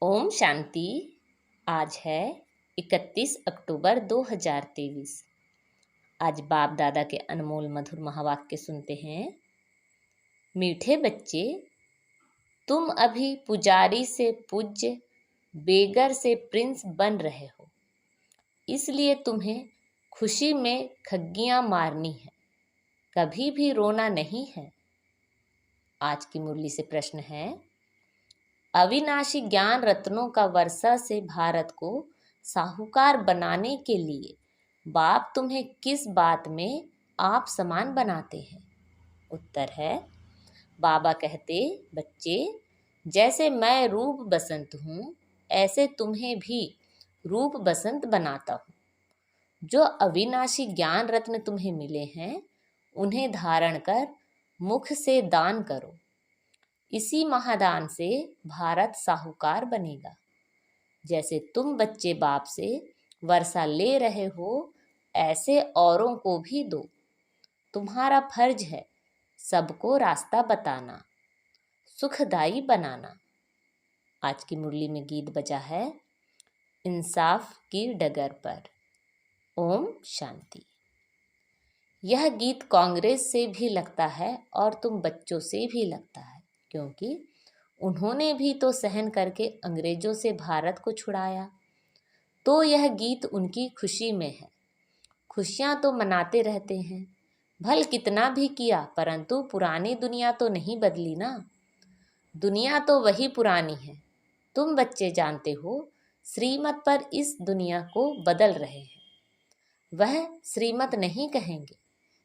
ओम शांति। आज है 31 अक्टूबर 2023। आज बाप दादा के अनमोल मधुर महावाक्य सुनते हैं। मीठे बच्चे, तुम अभी पुजारी से पूज्य, बेगर से प्रिंस बन रहे हो, इसलिए तुम्हें खुशी में खग्गियां मारनी है, कभी भी रोना नहीं है। आज की मुरली से प्रश्न है, अविनाशी ज्ञान रत्नों का वर्षा से भारत को साहूकार बनाने के लिए बाप तुम्हें किस बात में आप समान बनाते हैं? उत्तर है, बाबा कहते, बच्चे, जैसे मैं रूप बसंत हूँ, ऐसे तुम्हें भी रूप बसंत बनाता हूँ। जो अविनाशी ज्ञान रत्न तुम्हें मिले हैं, उन्हें धारण कर मुख से दान करो। इसी महादान से भारत साहूकार बनेगा। जैसे तुम बच्चे बाप से वर्षा ले रहे हो, ऐसे औरों को भी दो। तुम्हारा फर्ज है सबको रास्ता बताना, सुखदाई बनाना। आज की मुरली में गीत बजा है, इंसाफ की डगर पर। ओम शांति। यह गीत कांग्रेस से भी लगता है और तुम बच्चों से भी लगता है, क्योंकि उन्होंने भी तो सहन करके अंग्रेजों से भारत को छुड़ाया। तो यह गीत उनकी खुशी में है। खुशियां तो मनाते रहते हैं, भल कितना भी किया, परंतु पुरानी दुनिया तो नहीं बदली ना। दुनिया तो वही पुरानी है। तुम बच्चे जानते हो, श्रीमत पर इस दुनिया को बदल रहे हैं। वह श्रीमत नहीं कहेंगे,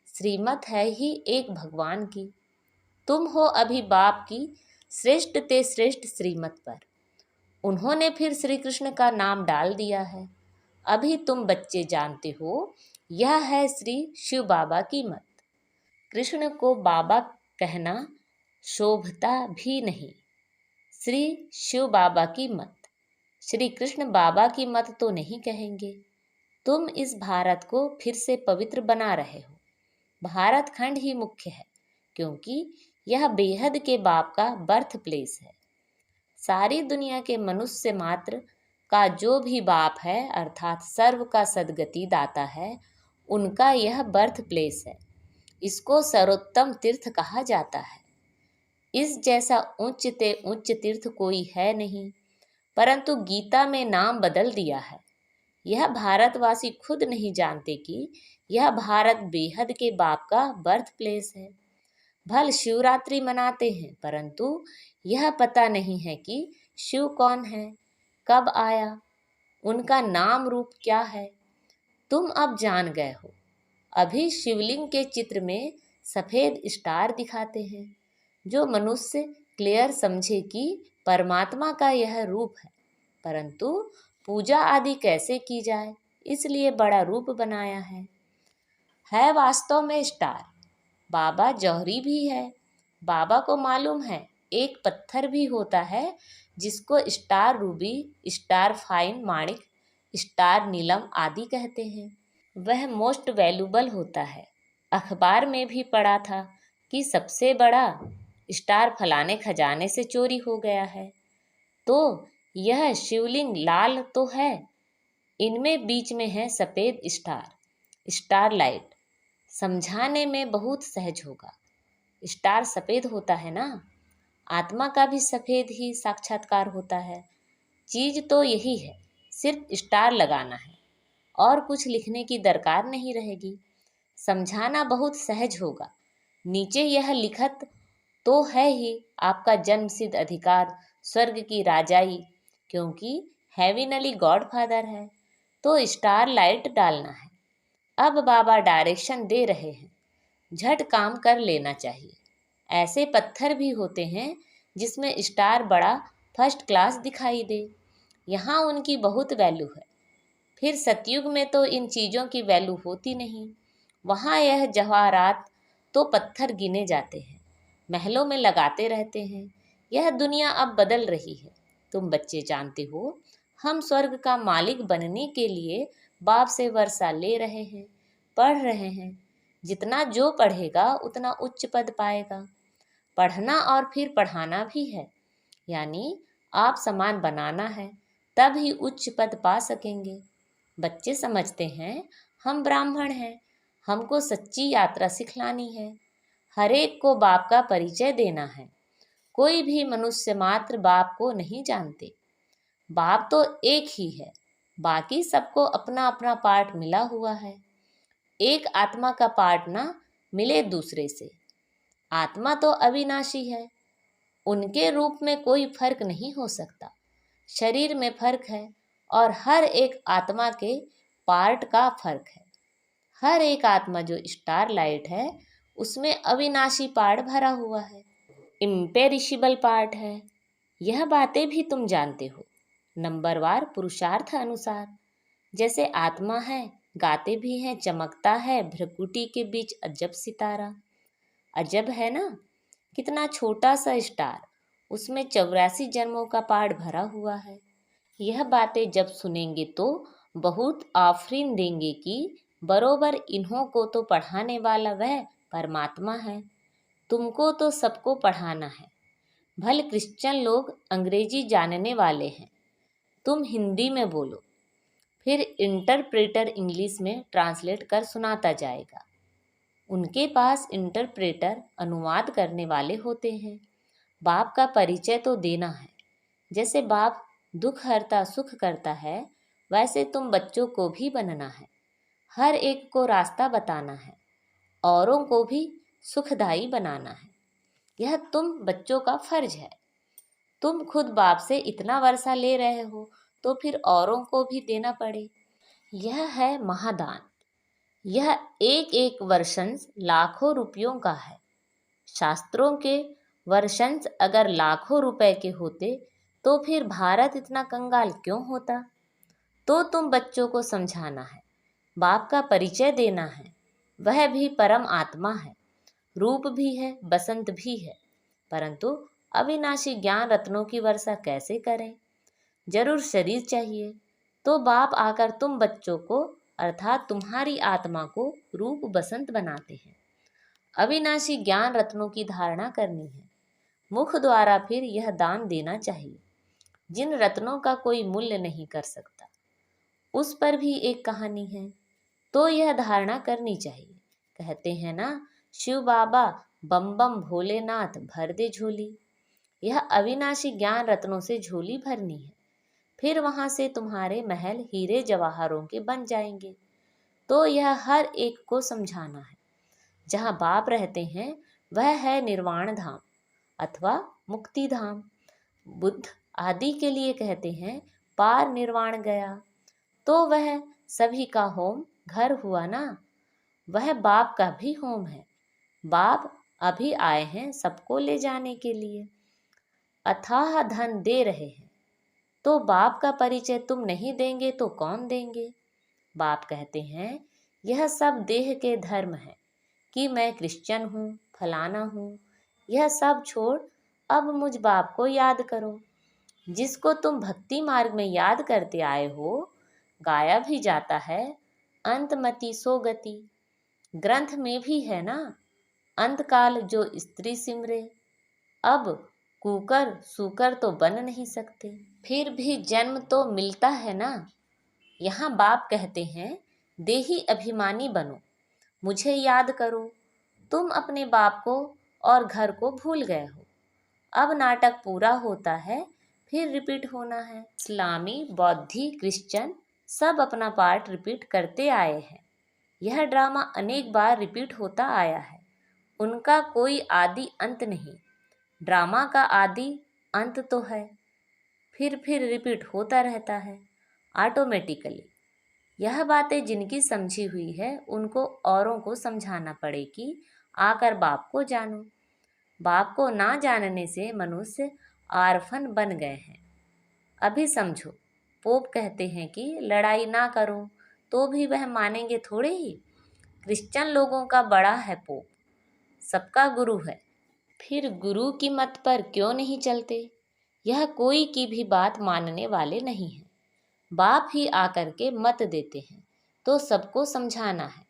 श्रीमत है ही एक भगवान की। तुम हो अभी बाप की श्रेष्ठ ते श्रेष्ठ श्रीमत पर। उन्होंने फिर श्री कृष्ण का नाम डाल दिया है। अभी तुम बच्चे जानते हो, यह है श्री शिव बाबा की मत। कृष्ण को बाबा कहना शोभता भी नहीं। श्री शिव बाबा की मत, श्री कृष्ण बाबा की मत तो नहीं कहेंगे। तुम इस भारत को फिर से पवित्र बना रहे हो। भारत खंड ही मुख्य है, क्योंकि यह बेहद के बाप का बर्थ प्लेस है। सारी दुनिया के मनुष्य मात्र का जो भी बाप है, अर्थात सर्व का सदगति दाता है, उनका यह बर्थ प्लेस है। इसको सर्वोत्तम तीर्थ कहा जाता है। इस जैसा उच्च ते उच्च तीर्थ कोई है नहीं, परंतु गीता में नाम बदल दिया है। यह भारतवासी खुद नहीं जानते कि यह भारत बेहद के बाप का बर्थ प्लेस है। भल शिवरात्रि मनाते हैं, परंतु यह पता नहीं है कि शिव कौन है, कब आया, उनका नाम रूप क्या है। तुम अब जान गए हो। अभी शिवलिंग के चित्र में सफेद स्टार दिखाते हैं, जो मनुष्य क्लियर समझे कि परमात्मा का यह रूप है, परंतु पूजा आदि कैसे की जाए, इसलिए बड़ा रूप बनाया है वास्तव में स्टार। बाबा जौहरी भी है। बाबा को मालूम है एक पत्थर भी होता है जिसको स्टार रूबी, स्टार फाइन माणिक, स्टार नीलम आदि कहते हैं। वह मोस्ट वैल्यूबल होता है। अखबार में भी पढ़ा था कि सबसे बड़ा स्टार फलाने खजाने से चोरी हो गया है। तो यह शिवलिंग लाल तो है, इनमें बीच में है सफ़ेद स्टार, स्टार लाइट। समझाने में बहुत सहज होगा। स्टार सफ़ेद होता है ना, आत्मा का भी सफ़ेद ही साक्षात्कार होता है। चीज़ तो यही है, सिर्फ स्टार लगाना है और कुछ लिखने की दरकार नहीं रहेगी। समझाना बहुत सहज होगा। नीचे यह लिखत तो है ही, आपका जन्मसिद्ध अधिकार स्वर्ग की राजाई, क्योंकि हेविनली गॉडफादर है। तो स्टार लाइट डालना है। अब बाबा डायरेक्शन दे रहे हैं, झट काम कर लेना चाहिए। ऐसे पत्थर भी होते हैं जिसमें स्टार बड़ा फर्स्ट क्लास दिखाई दे, यहाँ उनकी बहुत वैल्यू है। फिर सतयुग में तो इन चीज़ों की वैल्यू होती नहीं। वहाँ यह जवाहरात तो पत्थर गिने जाते हैं, महलों में लगाते रहते हैं। यह दुनिया अब बदल रही है। तुम बच्चे जानते हो, हम स्वर्ग का मालिक बनने के लिए बाप से वर्षा ले रहे हैं, पढ़ रहे हैं। जितना जो पढ़ेगा उतना उच्च पद पाएगा। पढ़ना और फिर पढ़ाना भी है, यानी आप समान बनाना है, तब ही उच्च पद पा सकेंगे। बच्चे समझते हैं हम ब्राह्मण हैं, हमको सच्ची यात्रा सिखलानी है, हर एक को बाप का परिचय देना है। कोई भी मनुष्य मात्र बाप को नहीं जानते। बाप तो एक ही है, बाकी सबको अपना अपना पार्ट मिला हुआ है। एक आत्मा का पार्ट ना मिले दूसरे से। आत्मा तो अविनाशी है, उनके रूप में कोई फर्क नहीं हो सकता। शरीर में फर्क है और हर एक आत्मा के पार्ट का फर्क है। हर एक आत्मा जो स्टार लाइट है उसमें अविनाशी पार्ट भरा हुआ है, इम्पेरिशिबल पार्ट है। यह बातें भी तुम जानते हो, नंबरवार पुरुषार्थ अनुसार। जैसे आत्मा है, गाते भी हैं, चमकता है भ्रकुटी के बीच अजब सितारा। अजब है ना, कितना छोटा सा स्टार, उसमें 84 जन्मों का पार्ट भरा हुआ है। यह बातें जब सुनेंगे तो बहुत आफरीन देंगे कि बरोबर इन्हों को तो पढ़ाने वाला वह परमात्मा है। तुमको तो सबको पढ़ाना है। भले क्रिश्चियन लोग अंग्रेजी जानने वाले हैं, तुम हिंदी में बोलो, फिर इंटरप्रेटर इंग्लिश में ट्रांसलेट कर सुनाता जाएगा। उनके पास इंटरप्रेटर अनुवाद करने वाले होते हैं। बाप का परिचय तो देना है। जैसे बाप दुख हरता सुख करता है, वैसे तुम बच्चों को भी बनना है। हर एक को रास्ता बताना है, औरों को भी सुखदायी बनाना है। यह तुम बच्चों का फर्ज है। तुम खुद बाप से इतना वर्षा ले रहे हो तो फिर औरों को भी देना पड़े। यह है महादान। यह एक एक वर्षंस लाखों रुपयों का है। शास्त्रों के वर्षंस अगर लाखों रुपए के होते तो फिर भारत इतना कंगाल क्यों होता। तो तुम बच्चों को समझाना है, बाप का परिचय देना है। वह भी परम आत्मा है, रूप भी है, बसंत भी है, परंतु अविनाशी ज्ञान रत्नों की वर्षा कैसे करें। जरूर शरीर चाहिए। तो बाप आकर तुम बच्चों को अर्थात तुम्हारी आत्मा को रूप बसंत बनाते हैं। अविनाशी ज्ञान रत्नों की धारणा करनी है। मुख द्वारा फिर यह दान देना चाहिए। जिन रत्नों का कोई मूल्य नहीं कर सकता, उस पर भी एक कहानी है, तो यह धारणा करनी चाहिए। कहते हैं ना, शिव बाबा बम बम भोलेनाथ भर दे झोली। यह अविनाशी ज्ञान रत्नों से झोली भरनी है। फिर वहां से तुम्हारे महल हीरे जवाहरों के बन जाएंगे। तो यह हर एक को समझाना है। जहाँ बाप रहते हैं वह है निर्वाण धाम अथवा मुक्ति धाम। बुद्ध आदि के लिए कहते हैं पार निर्वाण गया। तो वह सभी का होम घर हुआ ना, वह बाप का भी होम है। बाप अभी आए हैं सबको ले जाने के लिए, अथाह धन दे रहे हैं। तो बाप का परिचय तुम नहीं देंगे तो कौन देंगे। बाप कहते हैं यह सब देह के धर्म है कि मैं क्रिश्चियन हूँ, फलाना हूँ। यह सब छोड़ अब मुझ बाप को याद करो, जिसको तुम भक्ति मार्ग में याद करते आए हो। गाया भी जाता है अंतमति सो गति, ग्रंथ में भी है ना, अंतकाल जो स्त्री सिमरे। अब कुकर सूकर तो बन नहीं सकते, फिर भी जन्म तो मिलता है ना। यहाँ बाप कहते हैं देही अभिमानी बनो, मुझे याद करो। तुम अपने बाप को और घर को भूल गए हो। अब नाटक पूरा होता है, फिर रिपीट होना है। इस्लामी, बौद्धि, क्रिश्चियन सब अपना पार्ट रिपीट करते आए हैं। यह ड्रामा अनेक बार रिपीट होता आया है। उनका कोई आदि अंत नहीं। ड्रामा का आदि अंत तो है, फिर रिपीट होता रहता है ऑटोमेटिकली। यह बातें जिनकी समझी हुई है उनको औरों को समझाना पड़े कि आकर बाप को जानो। बाप को ना जानने से मनुष्य आरफन बन गए हैं। अभी समझो, पोप कहते हैं कि लड़ाई ना करो, तो भी वह मानेंगे थोड़े ही। क्रिश्चियन लोगों का बड़ा है पोप, सबका गुरु है, फिर गुरु की मत पर क्यों नहीं चलते। यह कोई की भी बात मानने वाले नहीं हैं। बाप ही आकर के मत देते हैं, तो सबको समझाना है।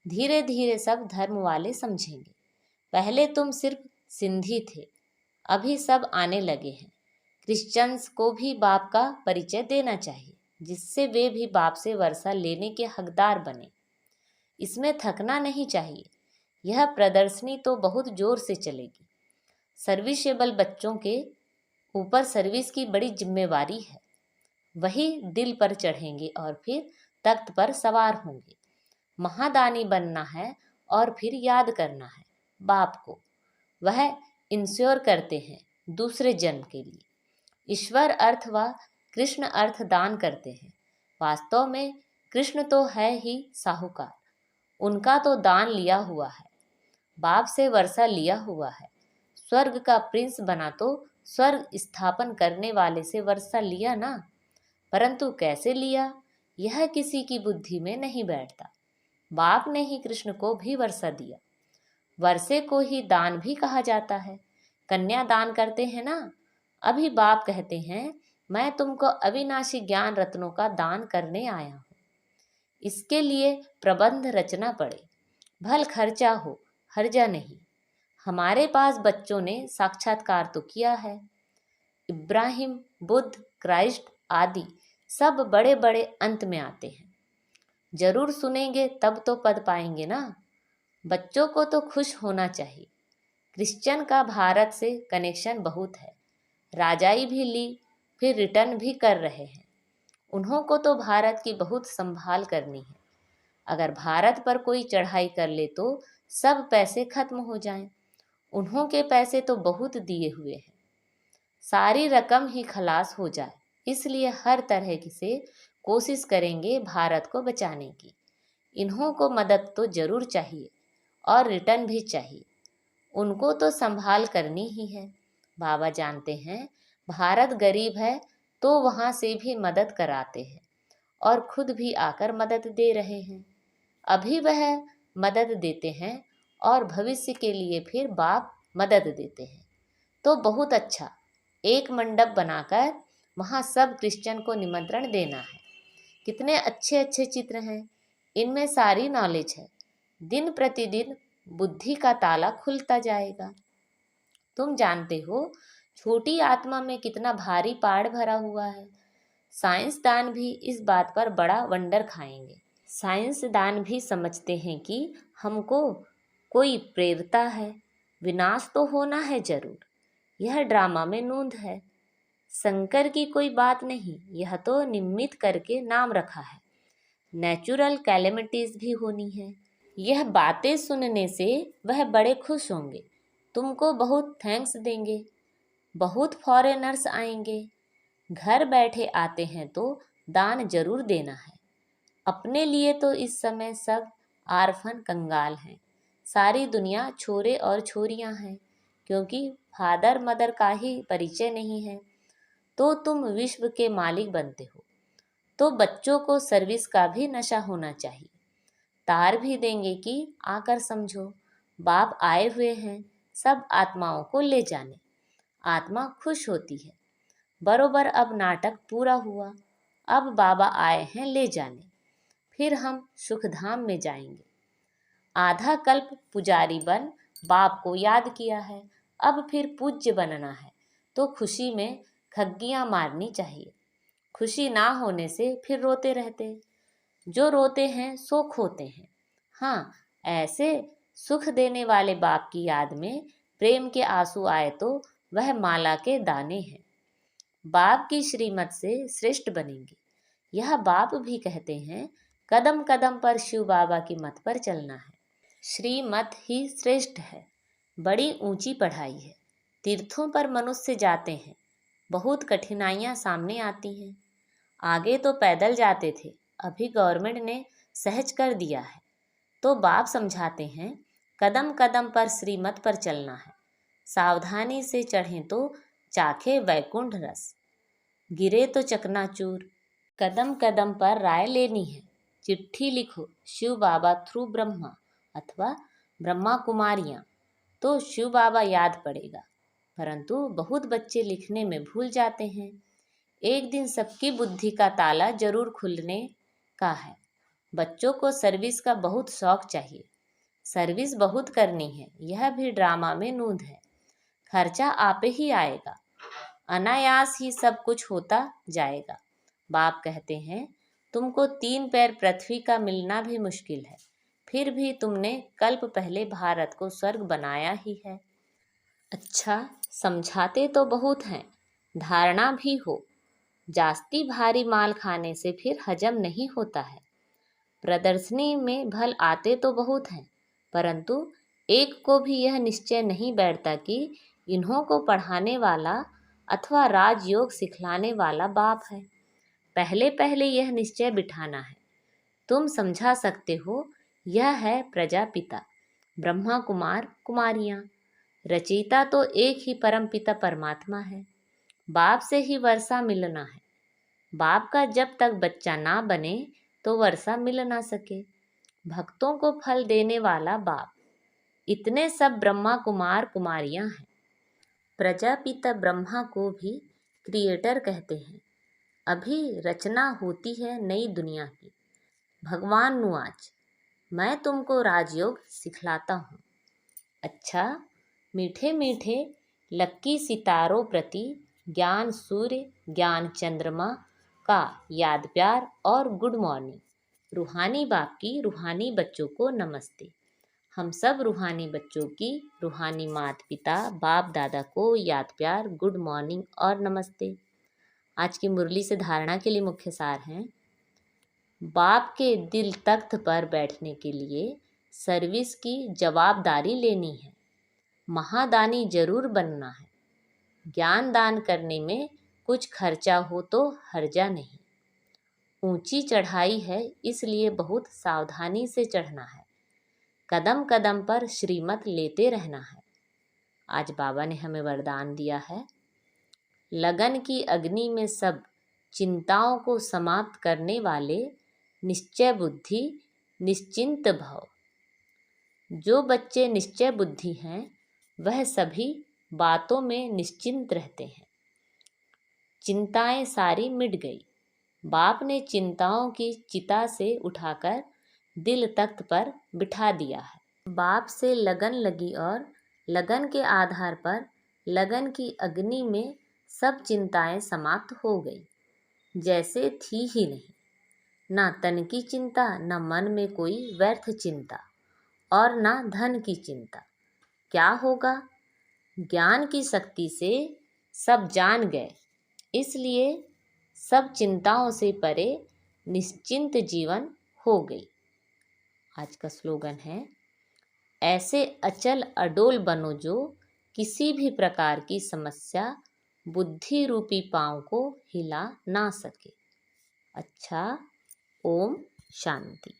धीरे धीरे सब धर्म वाले समझेंगे। पहले तुम सिर्फ सिंधी थे, अभी सब आने लगे हैं। क्रिश्चियंस को भी बाप का परिचय देना चाहिए, जिससे वे भी बाप से वर्षा लेने के हकदार बने। इसमें थकना नहीं चाहिए। यह प्रदर्शनी तो बहुत जोर से चलेगी। सर्विसेबल बच्चों के ऊपर सर्विस की बड़ी जिम्मेवारी है। वही दिल पर चढ़ेंगे और फिर तख्त पर सवार होंगे। महादानी बनना है और फिर याद करना है बाप को। वह इंश्योर करते हैं दूसरे जन्म के लिए। ईश्वर अर्थ व कृष्ण अर्थ दान करते हैं। वास्तव में कृष्ण तो है ही साहूकार। उनका तो दान लिया हुआ है, बाप से वर्षा लिया हुआ है। स्वर्ग का प्रिंस बना तो स्वर्ग स्थापन करने वाले से वर्षा लिया ना, परंतु कैसे लिया यह किसी की बुद्धि में नहीं बैठता। बाप ने ही कृष्ण को भी वर्षा दिया। वर्षे को ही दान भी कहा जाता है। कन्या दान करते हैं ना, अभी बाप कहते हैं मैं तुमको अविनाशी ज्ञान रत्नों का दान करने आया हूँ। इसके लिए प्रबंध रचना पड़े, भल खर्चा हो, हर्जा नहीं। हमारे पास बच्चों ने साक्षात्कार तो किया है। इब्राहिम, बुद्ध, क्राइस्ट आदि सब बड़े बड़े अंत में आते हैं। जरूर सुनेंगे तब तो पद पाएंगे ना। बच्चों को तो खुश होना चाहिए। क्रिश्चियन का भारत से कनेक्शन बहुत है। राजाई भी ली, फिर रिटर्न भी कर रहे हैं। उन्हों को तो भारत की बहुत संभाल करनी है। अगर भारत पर कोई चढ़ाई कर ले तो सब पैसे खत्म हो जाएं। उन्हों के पैसे तो बहुत दिए हुए हैं, सारी रकम ही खलास हो जाए। इसलिए हर तरह से कोशिश करेंगे भारत को बचाने की। इन्हों को मदद तो जरूर चाहिए और रिटर्न भी चाहिए। उनको तो संभाल करनी ही है। बाबा जानते हैं भारत गरीब है तो वहाँ से भी मदद कराते हैं और खुद भी आकर मदद दे रहे हैं। अभी वह मदद देते हैं और भविष्य के लिए फिर बाप मदद देते हैं। तो बहुत अच्छा, एक मंडप बनाकर वहाँ सब क्रिश्चियन को निमंत्रण देना है। कितने अच्छे अच्छे चित्र हैं, इनमें सारी नॉलेज है। दिन प्रतिदिन बुद्धि का ताला खुलता जाएगा। तुम जानते हो छोटी आत्मा में कितना भारी पाड़ भरा हुआ है। साइंसदान भी इस बात पर बड़ा वंडर खाएंगे। साइंसदान भी समझते हैं कि हमको कोई प्रेरता है, विनाश तो होना है जरूर। यह ड्रामा में नूंद है, शंकर की कोई बात नहीं। यह तो निमित्त करके नाम रखा है। नेचुरल कैलेमिटीज भी होनी है। यह बातें सुनने से वह बड़े खुश होंगे, तुमको बहुत थैंक्स देंगे। बहुत फॉरेनर्स आएंगे। घर बैठे आते हैं तो दान जरूर देना है। अपने लिए तो इस समय सब आरफन कंगाल हैं। सारी दुनिया छोरे और छोरियां हैं, क्योंकि फादर मदर का ही परिचय नहीं है। तो तुम विश्व के मालिक बनते हो, तो बच्चों को सर्विस का भी नशा होना चाहिए। तार भी देंगे कि आकर समझो, बाप आए हुए हैं सब आत्माओं को ले जाने। आत्मा खुश होती है। बरोबर अब नाटक पूरा हुआ। अब बाबा आए हैं ले जाने, फिर हम सुखधाम में जाएंगे। आधा कल्प पुजारी बन बाप को याद किया है, अब फिर पूज्य बनना है। तो खुशी में खग्गियां मारनी चाहिए। खुशी ना होने से फिर रोते रहते। जो रोते हैं सो खोते हैं। हाँ, ऐसे सुख देने वाले बाप की याद में प्रेम के आंसू आए तो वह माला के दाने हैं। बाप की श्रीमत से श्रेष्ठ बनेंगे। यह बाप भी कहते हैं, कदम कदम पर शिव बाबा की मत पर चलना है। श्रीमत ही श्रेष्ठ है। बड़ी ऊंची पढ़ाई है। तीर्थों पर मनुष्य जाते हैं, बहुत कठिनाइयां सामने आती हैं। आगे तो पैदल जाते थे, अभी गवर्नमेंट ने सहज कर दिया है। तो बाप समझाते हैं, कदम कदम पर श्रीमत पर चलना है। सावधानी से चढ़ें तो चाखे वैकुंठ रस, गिरे तो चकनाचूर। कदम कदम पर राय लेनी है। चिट्ठी लिखो शिव बाबा थ्रू ब्रह्मा अथवा ब्रह्मा कुमारियाँ, तो शिव बाबा याद पड़ेगा। परंतु बहुत बच्चे लिखने में भूल जाते हैं। एक दिन सबकी बुद्धि का ताला जरूर खुलने का है। बच्चों को सर्विस का बहुत शौक चाहिए। सर्विस बहुत करनी है, यह भी ड्रामा में नूंद है। खर्चा आप ही आएगा। अनायास ही सब कुछ होता जाएगा। बाप कहते हैं, तुमको 3 पैर पृथ्वी का मिलना भी मुश्किल है, फिर भी तुमने कल्प पहले भारत को स्वर्ग बनाया ही है। अच्छा, समझाते तो बहुत हैं, धारणा भी हो। जास्ती भारी माल खाने से फिर हजम नहीं होता है। प्रदर्शनी में भल आते तो बहुत हैं, परंतु एक को भी यह निश्चय नहीं बैठता कि इन्हों को पढ़ाने वाला अथवा राजयोग सिखलाने वाला बाप है। पहले पहले यह निश्चय बिठाना है। तुम समझा सकते हो, यह है प्रजापिता, ब्रह्मा कुमार कुमारियाँ। रचयिता तो एक ही परम पिता परमात्मा है। बाप से ही वर्षा मिलना है। बाप का जब तक बच्चा ना बने तो वर्षा मिल ना सके। भक्तों को फल देने वाला बाप। इतने सब ब्रह्मा कुमार कुमारियां हैं। प्रजापिता ब्रह्मा को भी क्रिएटर कहते हैं। अभी रचना होती है नई दुनिया की। भगवान नुआज, मैं तुमको राजयोग सिखलाता हूँ। अच्छा, मीठे मीठे लक्की सितारों प्रति ज्ञान सूर्य ज्ञान चंद्रमा का याद प्यार और गुड मॉर्निंग। रूहानी बाप की रूहानी बच्चों को नमस्ते। हम सब रूहानी बच्चों की रूहानी माता पिता बाप दादा को याद प्यार गुड मॉर्निंग और नमस्ते। आज की मुरली से धारणा के लिए मुख्य सार हैं। बाप के दिल तख्त पर बैठने के लिए सर्विस की जवाबदारी लेनी है। महादानी जरूर बनना है। ज्ञान दान करने में कुछ खर्चा हो तो हर्जा नहीं। ऊंची चढ़ाई है, इसलिए बहुत सावधानी से चढ़ना है। कदम कदम पर श्रीमत लेते रहना है। आज बाबा ने हमें वरदान दिया है, लगन की अग्नि में सब चिंताओं को समाप्त करने वाले निश्चय बुद्धि निश्चिंत भव। जो बच्चे निश्चय बुद्धि हैं वह सभी बातों में निश्चिंत रहते हैं। चिंताएं सारी मिट गई। बाप ने चिंताओं की चिता से उठाकर दिल तख्त पर बिठा दिया है। बाप से लगन लगी और लगन के आधार पर लगन की अग्नि में सब चिंताएं समाप्त हो गई, जैसे थी ही नहीं। ना तन की चिंता, ना मन में कोई व्यर्थ चिंता और ना धन की चिंता। क्या होगा? ज्ञान की शक्ति से सब जान गए, इसलिए सब चिंताओं से परे निश्चिंत जीवन हो गई। आज का स्लोगन है, ऐसे अचल अडोल बनो जो किसी भी प्रकार की समस्या बुद्धि रूपी पांव को हिला ना सके। अच्छा, ओम शांति।